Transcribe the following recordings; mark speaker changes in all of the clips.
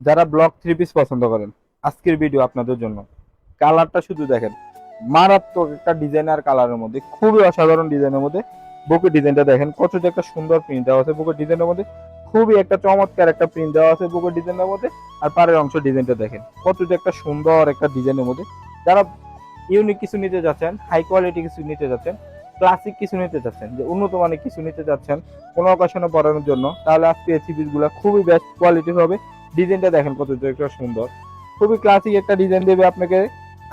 Speaker 1: যারা block three piece পছন্দ করেন, আজকের ভিডিও আপনাদের জন্য। কালারটা শুধু দেখেন, মারাত্মক একটা ডিজাইনার কালারের মধ্যে, খুবই অসাধারণ ডিজাইনের মধ্যে। বুকের ডিজাইনটা দেখেন কত যে একটা সুন্দর প্রিন্ট দেওয়া আছে বুকের ডিজাইনের মধ্যে। খুবই একটা চমৎকার একটা প্রিন্ট দেওয়া আছে বুকের ডিজাইনের মধ্যে। আর পাড়ের অংশ ডিজাইনটা দেখেন কত যে একটা সুন্দর একটা ডিজাইনের মধ্যে। যারা ইউনিক কিছু নিতে যাচ্ছেন, হাই কোয়ালিটি কিছু নিতে যাচ্ছেন, ক্লাসিক কিছু নিতে যাচ্ছেন, যে উন্নত মানের কিছু নিতে যাচ্ছেন কোনো অকেশনে পরানোর জন্য, তাহলে আজকে এই থ্রি পিস গুলা খুবই বেস্ট কোয়ালিটির হবে। ডিজাইনটা দেখেন কত যে একটা সুন্দর, খুবই ক্লাসিক একটা ডিজাইন দেবে আপনাকে।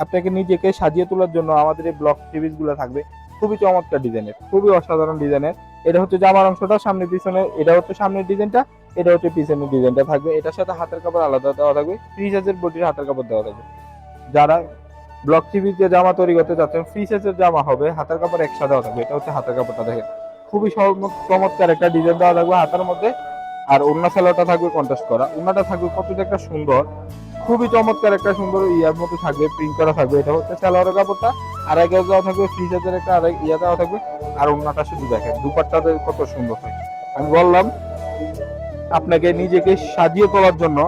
Speaker 1: আপনাকে নিজেকে সাজিয়ে তোলার জন্য আমাদের এই ব্লক সিরিজ গুলো থাকবে খুবই চমৎকার ডিজাইনের, খুবই অসাধারণ ডিজাইনের। এটা হচ্ছে জামার অংশটা, সামনে পিছনে, এটা হচ্ছে সামনের ডিজাইনটা, এটা হচ্ছে পিছনের ডিজাইনটা থাকবে। এটার সাথে হাতের কাপড় আলাদা দেওয়া থাকবে, ফ্রি সাইজের বডির হাতের কাপড় দেওয়া থাকবে। যারা ব্লক টিভির যে জামা তৈরি করতে যাচ্ছেন, ফ্রি সাইজের জামা হবে, হাতের কাপড় একসাথে দেওয়া থাকবে। এটা হচ্ছে হাতের কাপড়টা দেখেন, খুবই চমৎকার একটা ডিজাইন দেওয়া থাকবে হাতের মধ্যে। আর ওড়না সালোয়ারটা থাকবে কন্ট্রাস্ট করা, ওড়নাটা থাকবে কত যে একটা সুন্দর, খুবই চমৎকার একটা সুন্দর ইয়ার মতো থাকবে, প্রিন্ট করা থাকবে। এটা হচ্ছে সালোয়ারের কাপড়টা, আর এক দেওয়া থাকবে ফ্রি সাইজের একটা, আর ইয়া দেওয়া থাকবে। আর ওড়নাটা শুধু দেখেন, দুপাট্টাতে কত সুন্দর হয়। আমি বললাম আপনাকে নিজেকে সাজিয়ে তোলার জন্য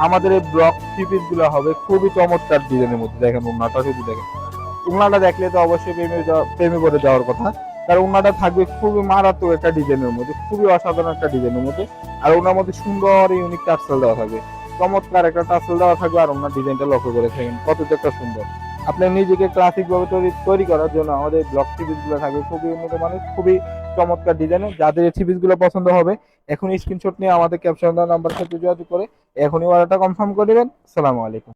Speaker 1: আমাদের এই ব্লক থ্রি পিস গুলো হবে খুবই চমৎকার ডিজাইনের মধ্যে। দেখেন ওড়নাটা শুধু দেখেন, ওড়নাটা দেখলে তো অবশ্যই প্রেমে পড়ে যাওয়ার কথা। কারণ ওড়নাটা থাকবে খুবই মারাত্মক একটা ডিজাইনের মধ্যে, খুবই অসাধারণ একটা ডিজাইনের মধ্যে। আর ওনার মধ্যে সুন্দর ইউনিক টার্সেল দেওয়া থাকবে, চমৎকার একটা টার্সেল দেওয়া থাকবে। আর ওনার ডিজাইনটা লক্ষ্য করে থাকেন কত যে একটা সুন্দর। আপনি নিজেকে ক্লাসিক ভাবে তৈরি করার জন্য আমাদের ব্লক সিরিজ গুলো থাকবে খুবই উন্নত মানের, খুবই চমৎকার ডিজাইনের। যাদের এই সিরিজ গুলো পছন্দ হবে, এখন স্ক্রিনশট নিয়ে আমাদের ক্যাপশন নাম্বার সাথে যোগাযোগ করে এখনই অর্ডারটা কনফার্ম করে দেবেন। আসসালামু আলাইকুম।